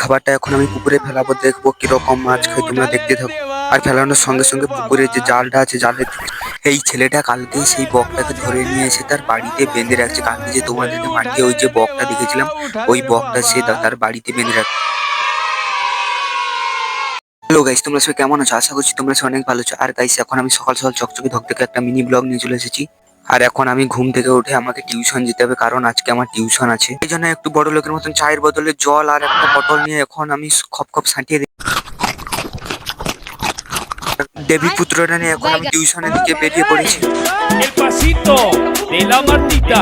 খাবারটা এখন আমি পুকুরে ফেলাবো, দেখবো কিরকম মাছ খাই, তোমরা দেখতে থাকো। আর ফেলানোর সঙ্গে সঙ্গে পুকুরে যে জালটা আছে, জালের এই ছেলেটা কালকে সেই বকটাকে ধরে নিয়ে এসে তার বাড়িতে বেঁধে রাখছে। কালকে যে তোমাদেরকে মাঠে ওই যে বকটা দেখেছিলাম, ওই বকটা সে তার বাড়িতে বেঁধে রাখছে। হ্যালো গাইস, তোমরা সবাই কেমন আছো? আশা করছি তোমরা সবাই অনেক ভালো আছো। আর গাইস, এখন আমি সকাল সকাল চকচকে ধকধকে একটা মিনি ব্লগ নিয়ে চলে এসেছি। আর এখন আমি ঘুম থেকে উঠে আমাকে টিউশন যেতে হবে, কারণ আজকে আমার টিউশন আছে। এই জন্য একটু বড় লোকের মতন চায়ের বদলে জল আর একটা পটল নিয়ে এখন আমি খপ খপ সাঁটিয়ে দেবী পুত্রটা নিয়ে এখন আমি টিউশনের দিকে বেরিয়ে পড়েছি। El pasito de la Martita.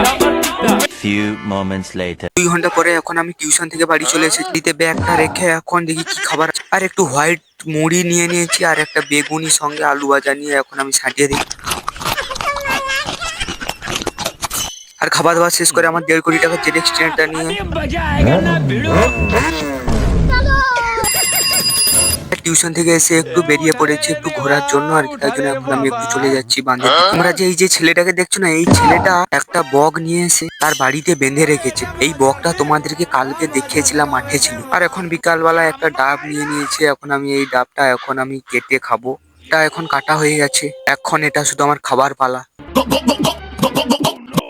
Few moments later. 2 ঘন্টা পরে এখন আমি টিউশন থেকে বাড়ি চলে এসেছি। দিতে ব্যাগটা রেখে এখন দেখি কি খাবার আছে। আর একটু হোয়াইট মুড়ি নিয়ে নিয়েছি আর একটা বেগুনি সঙ্গে আলু ভাজা নিয়ে এখন আমি সাঁটিয়ে দিই। আর খাবার দাবার শেষ করে আমার 1.5 কোটি টাকার জেড এক্সটেন্ডটা নিয়ে টিউশন থেকে এসে একটু বেরিয়ে পড়েছি একটু ঘোরার জন্য আর কি। তাই জন্য এখন আমি একটু চলে যাচ্ছি বাঁধে। তোমরা যে এই যে ছেলেটাকে দেখছো না, এই ছেলেটা একটা বক নিয়ে এসে তার বাড়িতে বেঁধে রেখেছে। এই বকটা তোমাদেরকে কালকে দেখিয়েছিলাম, মাঠে ছিল। আর এখন বিকালবেলা একটা ডাব নিয়ে নিয়েছে, এখন আমি এই ডাবটা এখন আমি কেটে খাবো। এটা এখন কাটা হয়ে গেছে, এখন এটা শুধু আমার খাবার পালা।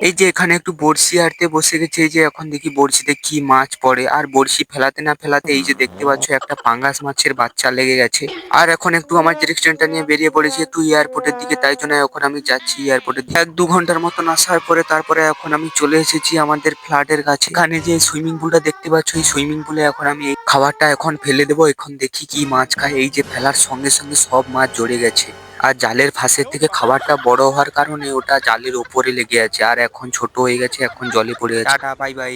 এই যে এখানে একটু বড়শি হাঁটতে বসে গেছে। এই যে এখন দেখি বড়শিতে কি মাছ পড়ে। আর বড়শি ফেলাতে না ফেলাতে এই যে দেখতে পাচ্ছ একটা পাঙ্গাস মাছের বাচ্চা লেগে গেছে। আর এখন একটু আমার ডিরেকশনটা নিয়ে বেরিয়ে পড়েছি একটু এয়ারপোর্টের দিকে। তাই জন্য এখন আমি যাচ্ছি এয়ারপোর্টের দিকে। 1-2 ঘন্টার মতন আসার পরে তারপরে এখন আমি চলে এসেছি আমাদের ফ্ল্যাটের কাছে। এখানে যে সুইমিং পুলটা দেখতে পাচ্ছ, এই সুইমিং পুলে এখন আমি এই খাবারটা এখন ফেলে দেবো। এখন দেখি কি মাছ খায়। এই যে ফেলার সঙ্গে সঙ্গে সব মাছ জড়ে গেছে। আর জালের ফাঁসের থেকে খাবারটা বড় হওয়ার কারণে ওটা জালের ওপরে লেগে আছে। আর এখন ছোট হয়ে গেছে, এখন জলে পড়ে আছে। Tata, bye bye.